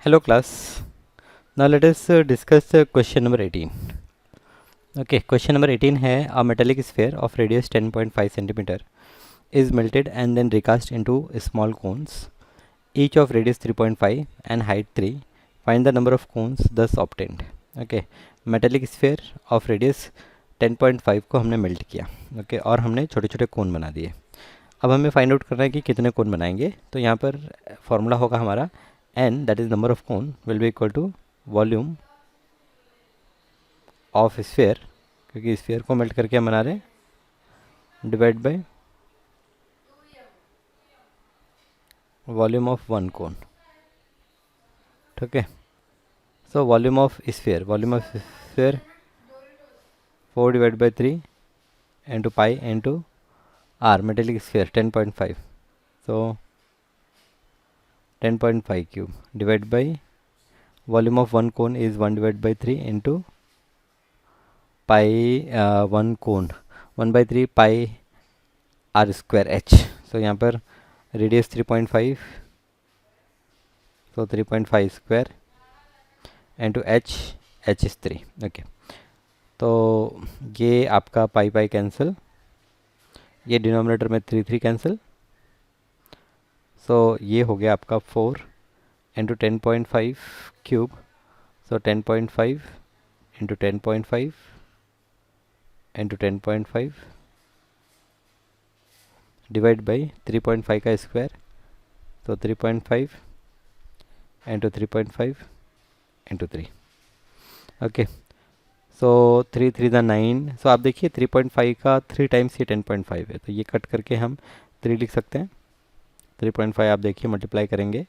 Hello class. Now let us discuss question number 18. Okay, question number 18 है a metallic sphere of radius 10.5 centimeter is melted and then recast into small cones, each of radius 3.5 and height 3. Find the number of cones thus obtained. Okay, metallic sphere of radius 10.5 को हमने melt किया. Okay और हमने छोटे छोटे कोन बना दिए. अब हमें फाइंड आउट करना है कि कितने कोन बनाएंगे. तो यहाँ पर फॉर्मूला होगा हमारा n, that is number of cone, will be equal to volume of sphere, क्योंकि स्फीयर को मेल्ट करके हम बना रहे हैं, divide by volume of one cone. ठीक है. So volume of sphere 4 divide by 3 into pi into r, metallic sphere 10.5. So 10.5 cube divided by volume of one cone is 1 divided by 3 into pi one cone 1 by 3 pi r square h. So यहाँ पर radius 3.5, so 3.5 square into h is 3. Okay, तो ये आपका पाई pi cancel, ये denominator में 3 cancel. सो ये हो गया आपका 4 into 10.5 cube. So 10.5 into 10.5 into 10.5 divide by 3.5 का स्क्वायर. तो 3.5 इंटू 3.5 इंटू 3. ओके, सो 3 3 दा 9. सो आप देखिए 3.5 का 3 टाइम्स ये 10.5 है, तो ये कट करके हम 3 लिख सकते हैं. 3.5 आप देखिए मल्टीप्लाई करेंगे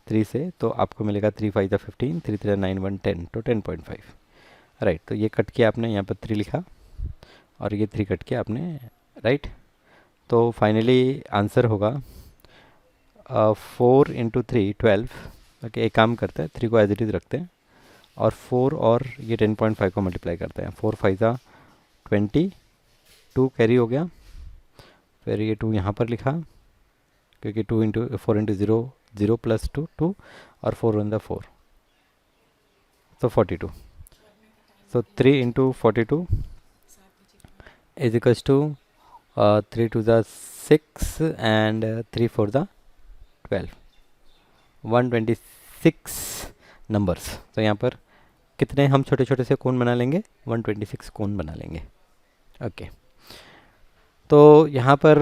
3 से तो आपको मिलेगा 3 5 दा 15, 3 3 9 1 10, तो 10.5. राइट, तो ये कट किया आपने, यहाँ पर 3 लिखा और ये 3 कट किया आपने. राइट, तो फाइनली आंसर होगा 4 इंटू 3 12. ओके, एक काम करते हैं, 3 को एज इट इज़ रखते हैं और 4 और ये 10.5 को मल्टीप्लाई करते हैं. 4 5 दा 20, 2 कैरी हो गया, फिर ये 2 यहाँ पर लिखा क्योंकि 2 इंटू 4 इंटू 0 0 प्लस 2 2 और 4 वन द 4, तो 42. So 3 into 42 is equals to 3 two the 6 and 3 4 the 12, 126 numbers. तो यहाँ पर कितने हम छोटे छोटे से कोन बना लेंगे, 126 कोन बना लेंगे. ओके, तो यहाँ पर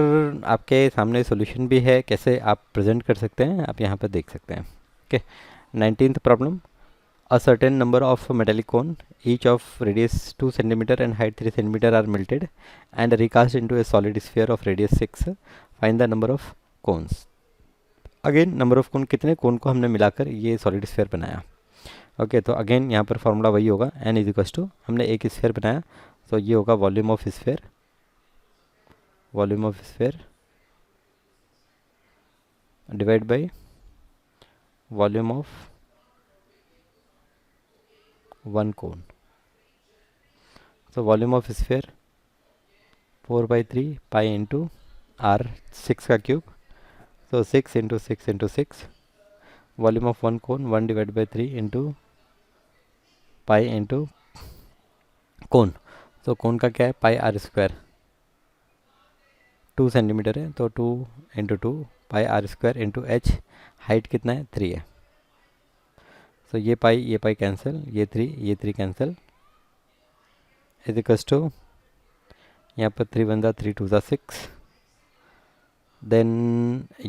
आपके सामने सॉल्यूशन भी है, कैसे आप प्रेजेंट कर सकते हैं आप यहाँ पर देख सकते हैं. Okay, 19th problem. A certain number of metallic cone, each of radius 2 centimeter and height 3 centimeter are melted and recast into a solid sphere of radius 6. Find the number of cones. Again number of कोन, कितने कोन को हमने मिलाकर ये solid sphere बनाया. Okay, तो again यहाँ पर formula वही होगा, n इज इक्वल्स टू, हमने एक स्फीयर बनाया तो ये होगा volume of sphere divide by volume of one cone. so volume of sphere 4 by 3 pi into r 6 का cube. so 6 into 6 into 6. volume of one cone 1 divided by 3 into pi into कोन. तो कोन का क्या है, पाई r square, 2 centimetre है तो 2 into 2 pi r square into h. Height कितना है, 3 है. सो ये पाई कैंसिल, ये 3 कैंसिल, इज इक्वल्स टू यहाँ पर 3 1 दा 3 2 दा 6, देन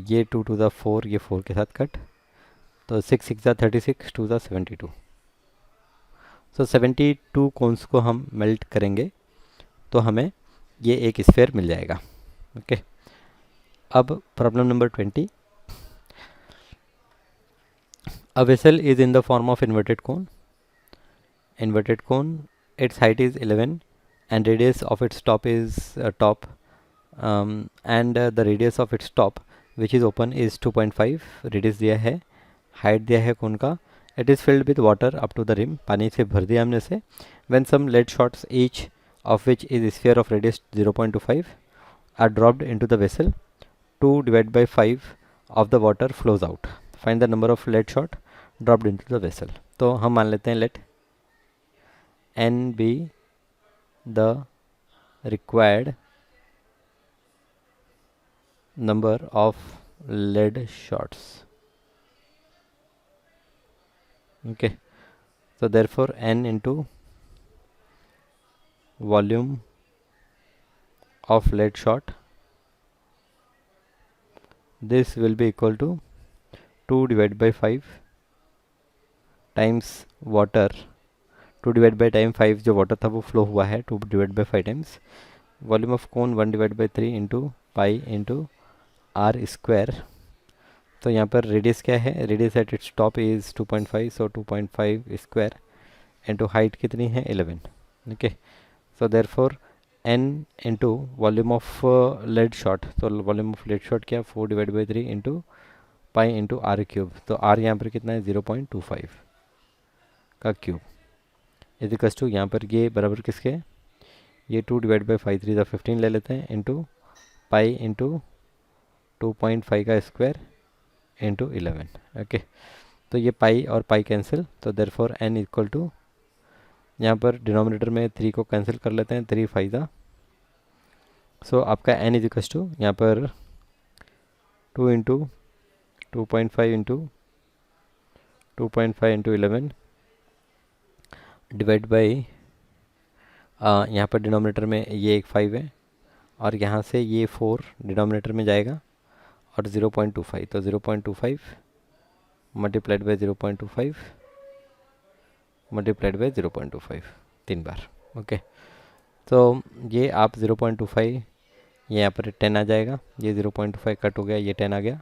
ये 2 2 दा 4, ये 4 के साथ कट, तो 6 6 दा 36, 2 दा 72. सो 72 कोन्स को हम मेल्ट करेंगे तो हमें ये एक स्फीयर मिल जाएगा. ओके, अब problem number 20. A vessel is in the form of inverted cone. Its height is 11 and radius of its top is and the radius of its top which is open is 2.5. radius दिया है, height दिया है कोन का. It is filled with water up to the rim. पानी से भर दिया हमने से. When some lead shots, each of which is a sphere of radius 0.25, are dropped into the vessel, 2 divided by 5 of the water flows out. Find the number of lead shot. Dropped into the vessel. तो हम मान लेते हैं let n be the required number of lead shots. Okay, so therefore n into volume of lead shot, this will be equal to 2 divided by 5 times water, 2 divided by time 5 जो water था वो flow हुआ है, 2 divided by 5 times volume of cone 1 divided by 3 into pi into r square. तो यहाँ पर radius क्या है, radius at its top is 2.5, so 2.5 square into height कितनी है 11। Okay, so therefore n into volume of lead shot, तो volume of lead shot क्या 4 divided by 3 into pi into r cube. तो आर यहाँ पर कितना है 0.25 का क्यूब इज इक्वल टू, यहाँ पर ये बराबर किसके, ये 2 divided by 5 3 15 ले लेते हैं इंटू पाई इंटू 2.5 का स्क्वायर इंटू 11। ओके, तो ये पाई और पाई कैंसिल, तो देयरफॉर n इक्वल टू, यहाँ पर डिनोमिनेटर में 3 को कैंसिल कर लेते हैं, 3 5 दा, सो आपका n इज इक्वल टू यहाँ पर 2 into 2.5 into 2.5 into 11 divide by, यहाँ पर डिनोमिनेटर में ये एक 5 है और यहाँ से ये 4 डिनोमिनेटर में जाएगा और 0.25, तो 0.25 multiplied by 0.25 multiplied by 0.25 3 bar. Okay, तो ये आप 0.25, ये यहाँ पर 10 आ जाएगा, ये 0.25 कट हो गया, ये 10 आ गया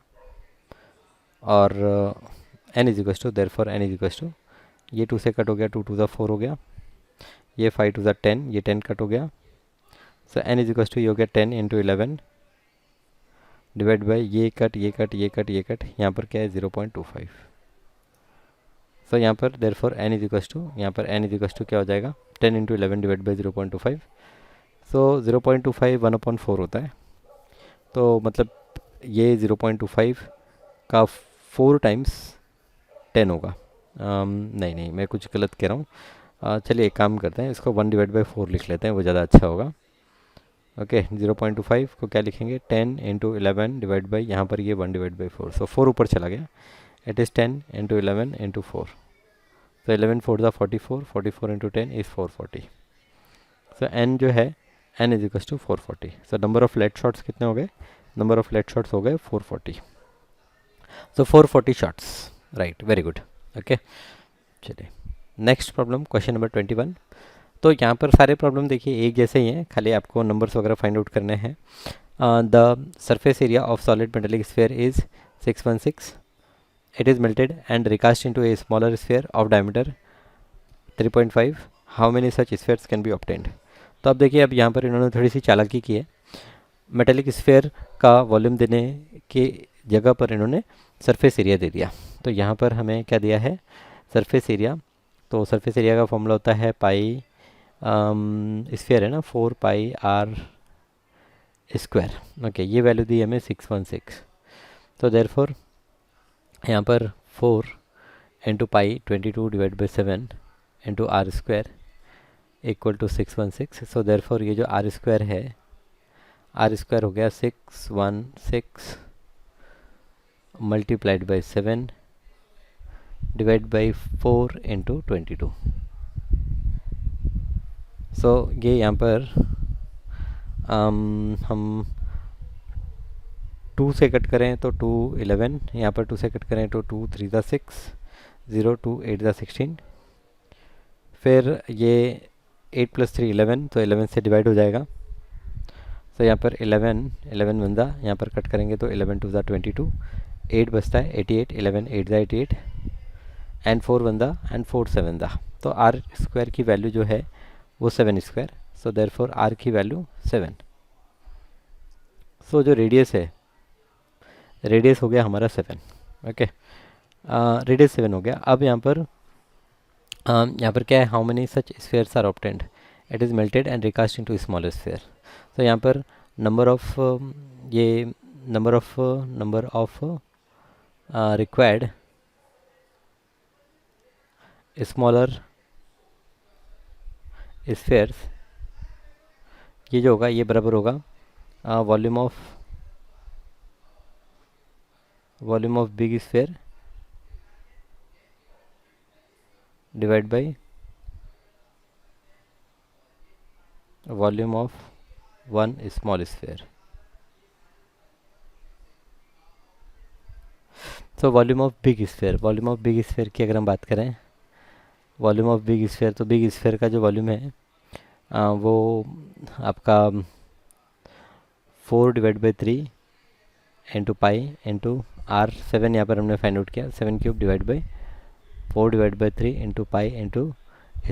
और n is equal to, therefore n is equal to, ये 2 से कट हो गया, 2 2 4 हो गया, ये 5 2 10, ये 10 कट हो गया, so n is equal to ये हो गया 10 इंटू 11 डिवाइड बाई ये कट ये कट ये कट ये कट, यहाँ पर क्या है 0.25। सो यहाँ पर therefore n is equal to, यहाँ पर n इज इक्वल टू क्या हो जाएगा 10 इंटू 11 डिवाइड बाई 0.25, सो 0.25 1/4 होता है, तो मतलब ये 0.25 का 4 टाइम्स 10 होगा। नहीं मैं कुछ गलत कह रहा हूँ, चलिए एक काम करते हैं, इसको 1 डिवाइड बाई 4 लिख लेते हैं, वो ज़्यादा अच्छा होगा। ओके, 0.25 को क्या लिखेंगे 10 इंटू 11 डिवाइड बाई, यहाँ पर ये 1 डिवाइड बाई 4, सो 4 ऊपर चला गया, इट इज़ 10 इंटू 11 इंटू 4, तो 11 4 दा 44, 44 इंटू 10 इज़ 440, सो n जो है n is equal to 440। So number of lead shots कितने हो गए, नंबर ऑफ लेड शॉट्स हो गए 440, सो 440 shots, right, very good. Okay, चलिए नेक्स्ट प्रॉब्लम, क्वेश्चन नंबर 21। तो यहाँ पर सारे प्रॉब्लम देखिए एक जैसे ही हैं, खाली आपको नंबर्स वगैरह फाइंड आउट करने हैं। The surface area of solid metallic sphere is 616, it is melted and recast into a smaller sphere of diameter 3.5, how many such spheres can be obtained. तो अब देखिए, अब यहाँ पर इन्होंने थोड़ी सी चालाकी की है, मेटेलिक स्फीयर का वॉल्यूम देने की जगह पर इन्होंने सरफेस एरिया दे दिया। तो यहाँ पर हमें क्या दिया है, सरफेस एरिया, तो सरफेस एरिया का फॉर्मूला होता है पाई, स्फीयर है ना 4 पाई आर स्क्वायर। ओके, ये वैल्यू दी हमें 616, तो देयरफॉर यहाँ पर 4 into pi 22 divide by 7 into r square equal to 616, so therefore ये जो आर स्क्वायर है, आर स्क्वायर हो गया 616 multiplied by 7 divide by 4 into 22। So ये यहाँ पर हम 2 से कट करें तो 2 11, यहाँ पर 2 से कट करें तो 2 3 दा 6, 0 2 8 दा 16, फिर ये 8 प्लस 3 11, तो 11 से डिवाइड हो जाएगा, तो यहाँ पर 11 बनता, यहाँ पर कट करेंगे तो 11 2 दा 22, 8 बचता है 88, 11 8 दा 88 एंड 4 बनता एंड 4 7 दा, तो आर स्क्वायर की वैल्यू जो है वो 7 स्क्वायर, सो देयरफॉर आर की वैल्यू 7। सो जो रेडियस है, रेडियस हो गया हमारा 7। ओके, रेडियस 7 हो गया। अब यहाँ पर क्या है, how many such spheres are obtained, it is melted and recast into smaller sphere. तो यहाँ पर number of required smaller spheres, ये जो होगा ये बराबर होगा volume of big sphere divide by volume of one small sphere. So volume of big sphere की अगर हम बात करें, वॉल्यूम ऑफ बिग स्फेयर, तो बिग स्फेयर का जो वॉल्यूम है वो आपका 4/3 इंटू पाई इंटू R7 यहाँ पर हमने फाइंड आउट किया, 7³ divide by 4/3 into pi into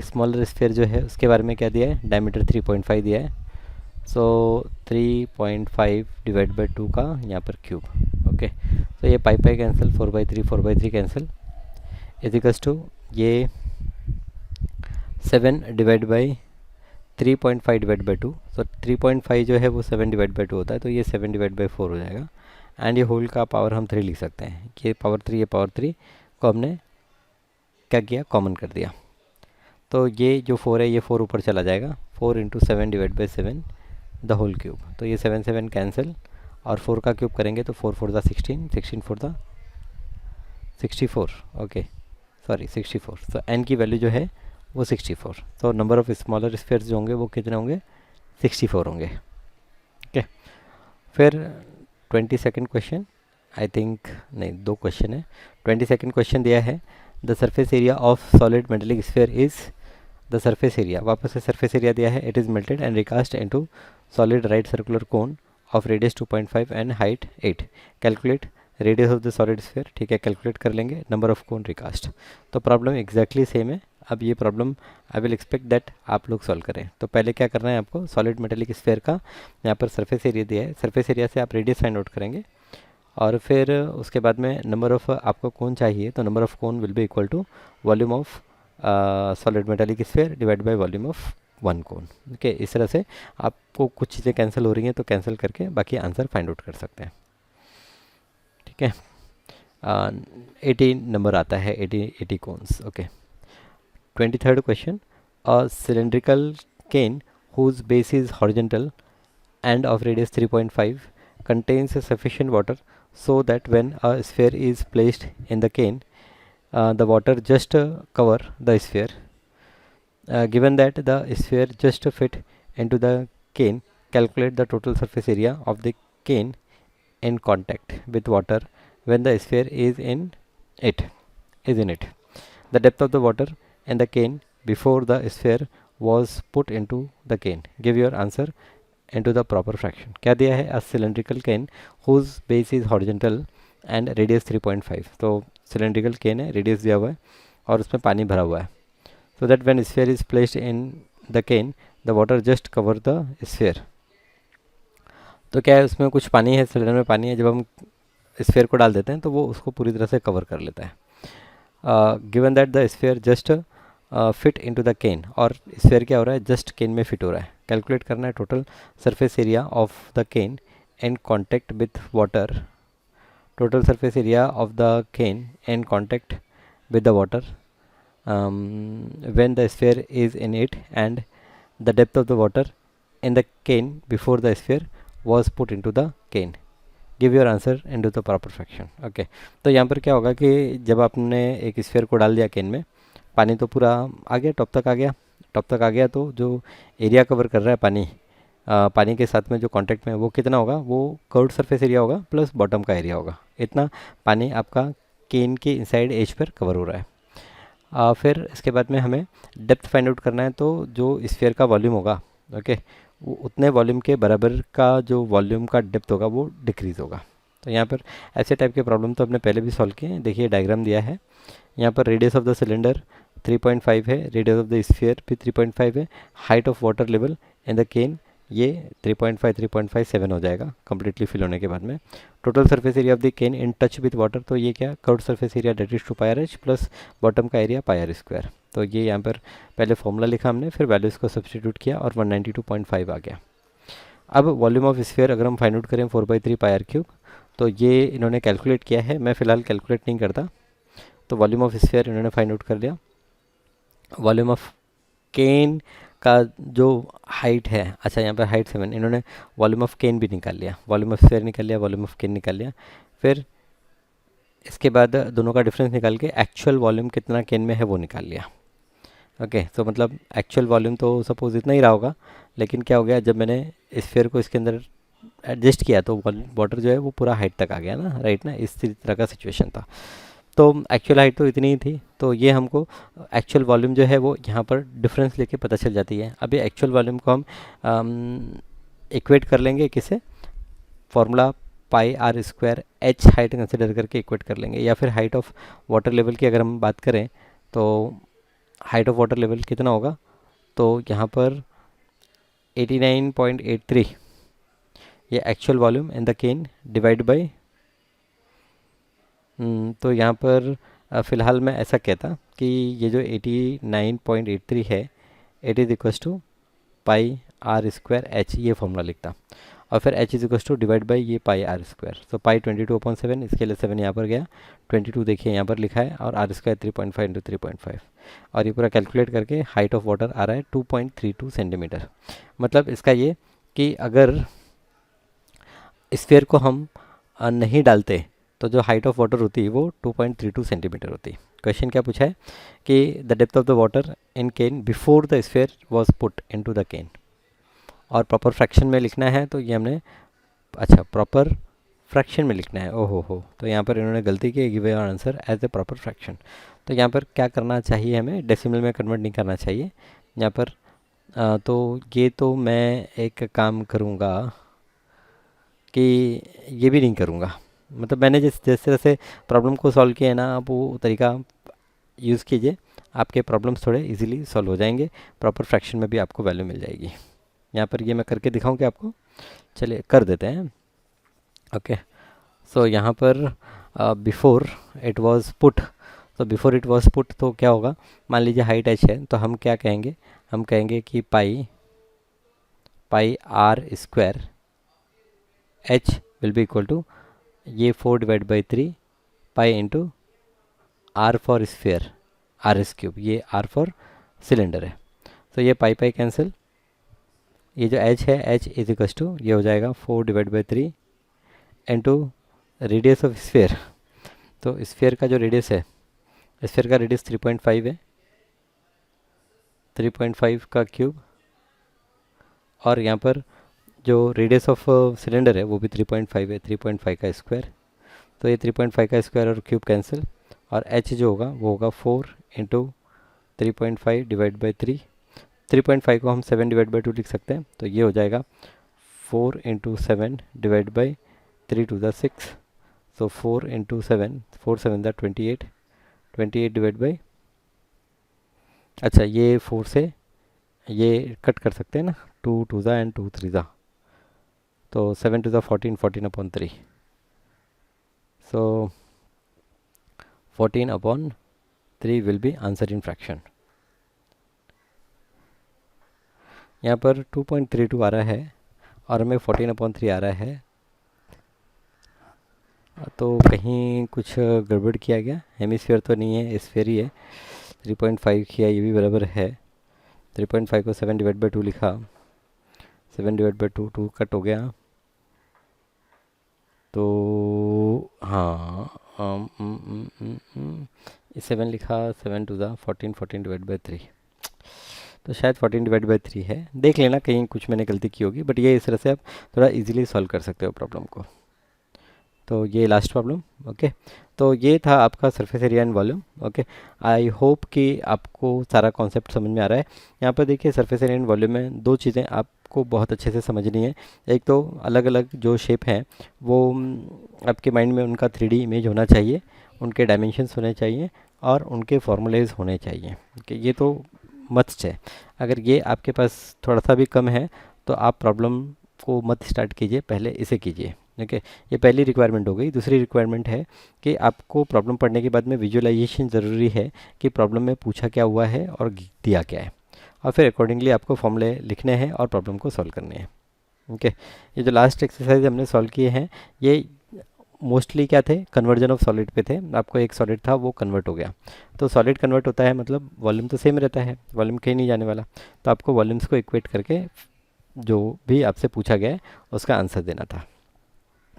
smaller sphere जो है उसके बारे में क्या दिया है, डायमीटर 3.5 दिया है। सो 3.5 डिवाइड बाई 2 का यहाँ पर क्यूब। ओके, तो ये pi cancel, 4/3 cancel, equals to ये 7 divide by 3.5 divide by 2। So 3.5 जो है वो 7 डिवाइड बाई 2 होता है, तो ये 7 डिवाइड बाई 4 हो जाएगा। एंड ये होल का पावर हम 3 लिख सकते हैं, ये पावर 3 को हमने क्या किया, कॉमन कर दिया। तो ये जो 4 है ये 4 ऊपर चला जाएगा, 4 into 7 divide by 7 the whole cube. तो ये 7 कैंसिल और 4 का क्यूब करेंगे तो 4 4 16, 16 4 64। Okay sorry 64। तो n की वैल्यू जो है वो 64। तो नंबर ऑफ स्मॉलर स्फेयर्स जो होंगे वो कितने होंगे, 64 होंगे। ओके, फिर 22nd क्वेश्चन, आई थिंक नहीं 2 क्वेश्चन है। 22nd क्वेश्चन दिया है the surface area of solid metallic sphere is, the surface area, वापस से सरफेस एरिया दिया है, it is melted and recast into solid right circular cone of radius 2.5 and height 8, calculate radius of the solid sphere. ठीक है, calculate कर लेंगे, number of cone recast. तो problem exactly same है। अब ये problem I will expect that आप लोग सॉल्व करें। तो पहले क्या करना है आपको, सॉलिड मेटेलिक स्फेयर का यहाँ पर सरफेस एरिया दिया है, सरफेस एरिया से आप रेडियस फाइंड आउट करेंगे और फिर उसके बाद में नंबर ऑफ आपको कोन चाहिए, तो number of cone will be equal to volume of solid metallic sphere divide by volume of one cone. Okay, इस तरह से आपको कुछ चीज़ें कैंसिल हो रही हैं तो कैंसिल करके बाकी आंसर फाइंड आउट कर सकते हैं। ठीक है, 80 नंबर आता है, 80 cones. Okay, 23rd question, a cylindrical cane whose base is horizontal and of radius 3.5 contains sufficient water so that when a sphere is placed in the cane, the water just cover the sphere. Given that the sphere just fit into the cane, calculate the total surface area of the cane in contact with water when the sphere is in it. The depth of the water in the cane before the sphere was put into the cane. Give your answer into the proper fraction. क्या दिया है, a cylindrical cane whose base is horizontal and radius 3.5। तो cylindrical cane है, radius दिया हुआ है और उसमें पानी भरा हुआ है। So that when sphere is placed in the cane, the water just cover the sphere। तो क्या है, उसमें कुछ पानी है, सिलेंडर में पानी है, जब हम स्फेयर को डाल देते हैं तो वो उसको पूरी तरह से कवर कर लेता है। Given that the sphere just fit into the can, और स्फेयर क्या हो रहा है, जस्ट केन में फिट हो रहा है। कैलकुलेट करना है total surface area of the can in contact with water, total surface area of the can in contact with the water when the sphere is in it, and the depth of the water in the cane before the sphere was put into the cane. Give your answer into the proper fraction. Okay, तो यहाँ पर क्या होगा कि जब आपने एक sphere को डाल दिया केन में, पानी तो पूरा आ गया, टॉप तक आ गया, तो जो एरिया कवर कर रहा है पानी, पानी के साथ में जो कांटेक्ट में है वो कितना होगा, वो कर्व्ड सरफेस एरिया होगा प्लस बॉटम का एरिया होगा। इतना पानी आपका केन के इनसाइड एज पर कवर हो रहा है। फिर इसके बाद में हमें डेप्थ फाइंड आउट करना है, तो जो स्फीयर का वॉल्यूम होगा, ओके, वो उतने वॉल्यूम के बराबर का जो वॉल्यूम का डेप्थ होगा वो डिक्रीज़ होगा। तो यहाँ पर ऐसे टाइप के प्रॉब्लम तो हमने पहले भी सॉल्व किए हैं। देखिए डायग्राम दिया है, यहाँ पर रेडियस ऑफ द सिलेंडर 3.5 है, रेडियस ऑफ द स्फीयर भी 3.5 है, height of water level in the can ये 3.5 7 हो जाएगा कम्प्लीटली फिल होने के बाद में। Total surface area of the can in touch with water, तो ये क्या, curved surface area that is 2 pi r h plus bottom का एरिया पाई आर स्क्वायर। तो ये यहाँ पर पहले फॉर्मूला लिखा हमने, फिर वैल्यूज़ को सब्सटीट्यूट किया और 192.5 आ गया। अब वॉल्यूम ऑफ स्फीयर अगर हम फाइंड आउट करें 4/3 पाई आर क्यूब, तो ये इन्होंने कैलकुलेट किया है, मैं फ़िलहाल कैलकुलेट नहीं करता। तो वॉल्यूम ऑफ स्फीयर इन्होंने फाइंड आउट कर लिया, वॉल्यूम ऑफ केन का जो हाइट है, अच्छा यहाँ पर हाइट 7, इन्होंने वॉल्यूम ऑफ केन भी निकाल लिया, वॉल्यूम ऑफ स्फीयर निकाल लिया, वॉल्यूम ऑफ केन निकाल लिया। फिर इसके बाद दोनों का डिफरेंस निकाल के एक्चुअल वॉल्यूम कितना केन में है वो निकाल लिया। ओके, तो मतलब एक्चुअल वॉल्यूम तो सपोज इतना ही रहा होगा, लेकिन क्या हो गया, जब मैंने स्फीयर को इसके अंदर एडजस्ट किया तो वाटर जो है वो पूरा हाइट तक आ गया ना, राइट ना, इस तरह का सिचुएशन था। तो एक्चुअल हाइट तो इतनी ही थी, तो ये हमको एक्चुअल वॉल्यूम जो है वो यहाँ पर डिफरेंस लेके पता चल जाती है। अभी एक्चुअल वॉल्यूम को हम इक्वेट कर लेंगे किसे, formula pi r square h height consider करके इक्वेट कर लेंगे, या फिर हाइट ऑफ वाटर लेवल की अगर हम बात करें तो हाइट ऑफ वाटर लेवल कितना होगा, तो यहाँ पर 89.83 ये actual volume in the can divide by, तो यहाँ पर फ़िलहाल मैं ऐसा कहता कि ये जो 89.83 है it is equals to pi r square h, ये फॉर्मूला लिखता, और फिर h is equals to divide by ये पाई आर स्क्वायर। सो पाई 22/7, इसके लिए 7 यहाँ पर गया, 22 देखिए यहाँ पर लिखा है, और आर स्क्वायर 3.5 इंटू 3.5, और ये पूरा कैलकुलेट करके हाइट ऑफ वाटर आ रहा है 2.32 सेंटीमीटर। मतलब इसका ये कि अगर स्फीयर को हम नहीं डालते तो जो हाइट ऑफ वाटर होती है वो 2.32 सेंटीमीटर होती। क्वेश्चन क्या पूछा है कि the depth of the water in can before the sphere was put into the can, और प्रॉपर फ्रैक्शन में लिखना है, तो ये हमने, अच्छा प्रॉपर फ्रैक्शन में लिखना है, ओहो हो, तो यहाँ पर इन्होंने गलती की, give your answer as a proper fraction. तो यहाँ पर क्या करना चाहिए, हमें डेसिमल में कन्वर्ट नहीं करना चाहिए यहाँ पर। तो ये तो मैं एक काम करूँगा कि ये भी नहीं करूँगा, मतलब मैंने जिस तरह से प्रॉब्लम को सॉल्व किया है ना, आप वो तरीका यूज़ कीजिए, आपके प्रॉब्लम्स थोड़े इजीली सॉल्व हो जाएंगे, प्रॉपर फ्रैक्शन में भी आपको वैल्यू मिल जाएगी। यहाँ पर ये मैं करके दिखाऊं क्या आपको, चलिए कर देते हैं। ओके, सो यहाँ पर बिफोर इट वाज पुट, तो बिफोर इट वाज पुट तो क्या होगा, मान लीजिए हाइट एच है, तो हम क्या कहेंगे, हम कहेंगे कि pi r square h will be equal to ये 4 divide by 3 pi into r for sphere r s cube, ये आर फॉर सिलेंडर है, तो ये पाई पाई कैंसिल, ये जो एच है एच इज इक्वस टू ये हो जाएगा 4 divide by 3 into radius of sphere, तो स्फीयर का जो रेडियस है, स्फीयर का रेडियस 3.5 है, 3.5 का क्यूब, और यहाँ पर जो रेडियस ऑफ सिलेंडर है वो भी 3.5 है, 3.5 का स्क्वायर, तो ये 3.5 का स्क्वायर और क्यूब कैंसिल, और एच जो होगा वो होगा 4 इंटू 3.5 डिवाइड बाई 3, 3.5 को हम 7 डिवाइड बाई 2 लिख सकते हैं, तो ये हो जाएगा 4 into 7 divide by 3 two the 6, so 4 into 7, 4 7 the 28, 28 divide by, अच्छा ये 4 से ये कट कर सकते हैं ना, 2 टू द एंड 2 3 द, तो 7 two the 14, 14/3, so 14/3 will be answer in fraction. यहाँ पर 2.32 आ रहा है और हमें 14/3 आ रहा है, तो कहीं कुछ गड़बड़ किया गया, हेमिस्फीयर तो नहीं है, स्फीयर ही है, 3.5 किया ये भी बराबर है, 3.5 को 7 डिवाइड बाई 2 लिखा, 7 डिवाइड बाई 2, 2 कट हो गया, तो हाँ 7 लिखा, 7 टू द 14, 14 डिवाइड बाई 3, तो शायद 14 डिवाइड बाई 3 है, देख लेना कहीं कुछ मैंने गलती की होगी, बट ये इस तरह से आप थोड़ा इजीली सॉल्व कर सकते हो प्रॉब्लम को। तो ये लास्ट प्रॉब्लम, ओके, तो ये था आपका surface area and volume. Okay, I hope कि आपको सारा कॉन्सेप्ट समझ में आ रहा है। यहाँ पर देखिए सरफेस एरिया एंड वॉल्यूम में दो चीज़ें आपको बहुत अच्छे से समझनी है। एक तो अलग अलग जो शेप हैं वो आपके माइंड में उनका 3D इमेज होना चाहिए, उनके डायमेंशंस होने चाहिए और उनके फॉर्मूलेज होने चाहिए। ओके, ये तो मस्ट है। अगर ये आपके पास थोड़ा सा भी कम है तो आप प्रॉब्लम को मत स्टार्ट कीजिए, पहले इसे कीजिए। ओके, ये पहली रिक्वायरमेंट हो गई। दूसरी रिक्वायरमेंट है कि आपको प्रॉब्लम पढ़ने के बाद में विजुअलाइजेशन ज़रूरी है कि प्रॉब्लम में पूछा क्या हुआ है और दिया क्या है, और फिर अकॉर्डिंगली आपको फॉर्मूले लिखने हैं और प्रॉब्लम को सॉल्व करने हैं। ओके, ये जो लास्ट एक्सरसाइज हमने सॉल्व किए हैं ये मोस्टली क्या थे, कन्वर्जन ऑफ सॉलिड पे थे। आपको एक सॉलिड था वो कन्वर्ट हो गया, तो सॉलिड कन्वर्ट होता है मतलब वॉल्यूम तो सेम रहता है, वॉल्यूम कहीं नहीं जाने वाला। तो आपको वॉल्यूम्स को इक्वेट करके जो भी आपसे पूछा गया है उसका आंसर देना था।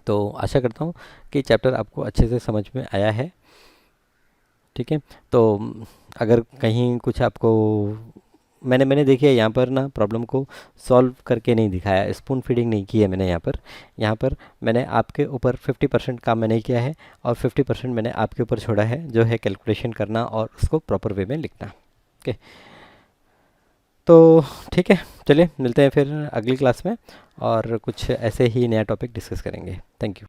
तो आशा करता हूँ कि चैप्टर आपको अच्छे से समझ में आया है। ठीक है, तो अगर कहीं कुछ आपको मैंने देखिए यहाँ पर ना प्रॉब्लम को सॉल्व करके नहीं दिखाया, स्पून फीडिंग नहीं की है मैंने यहाँ पर मैंने आपके ऊपर 50% काम मैंने किया है और 50% मैंने आपके ऊपर छोड़ा है, जो है कैलकुलेशन करना और उसको प्रॉपर वे में लिखना। ओके, तो ठीक है, चलिए मिलते हैं फिर अगली क्लास में और कुछ ऐसे ही नया टॉपिक डिस्कस करेंगे। Thank you.